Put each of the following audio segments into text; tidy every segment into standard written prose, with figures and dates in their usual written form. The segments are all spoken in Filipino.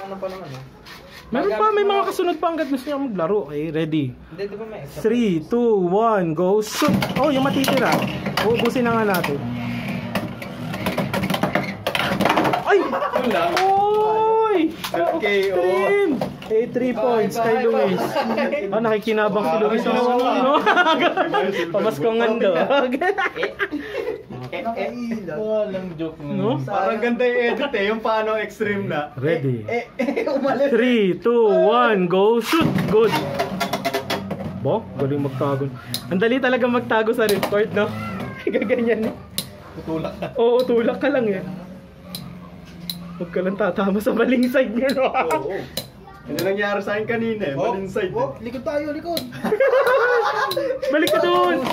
ano pa naman eh. Meron pa, may mga kasunod pa hanggat gusto niya maglaro. Okay, ready? Hindi, di ba may extra? 3, 2, 1, go, shoot! Oh, yung matitira. Uubusin na nga natin. Ay! Oy! Okay, Extreme! 3 points kay Luis. Oh, nakikinabang si Luis. Pamaskong ando. Walang joke No? Parang ganda yung edit eh, yung paano extreme na. Ready? Umalis. 3, 2, 1, go, shoot! Good! Bo, galing magtago. Ang dali talaga magtago sa report, no? Gaganyan eh. Tutulak ka. Oo, tulak ka lang eh. Huwag ka lang tatama sa maling side niya, no? Oo. Ano nangyari sa akin kanina eh, maling side eh. Likod tayo, likod. Balik ka doon!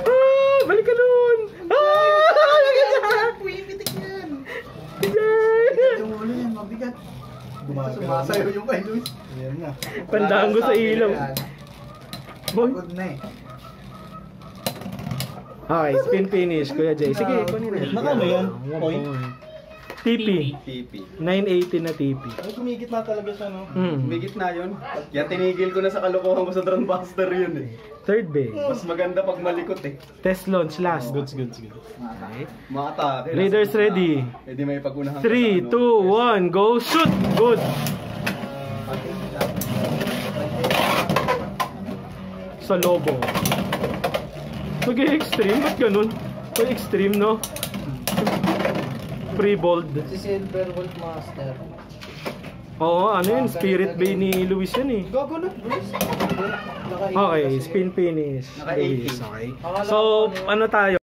Ah, balik ka doon! Ah! Pumipitik yan. Yay! Yung ulo yan, mabigat. Sumasayo yung kay Luis. Yan na. Pandango sa ilaw. Boy. Good na eh. Okay, spin finish, Kuya Jay. Sige, kunin na. Nakano yan? Point. TP. TP. 980 na TP. Ay, kumigit na talaga siya, no? May gitna yun. Yan tinigil ko na sa kalokohan ko sa Drone Buster yun eh. Third bay. Mas maganda pag malikot eh. Test launch last. Good. Mga atake. Raiders ready. Eh di may pag-unahan. 3, 2, 1, go, shoot! Good! Sa lobo. Mag-extreme? Ba't ganun? Extreme, no? Pre-bold. Si Silver Wolf Master. Oo, ano yun? Spirit Bay ni Luis yun eh. Gago na, Luis. Okay, spin finish. Naka 80. Luis, okay. So, ano tayo?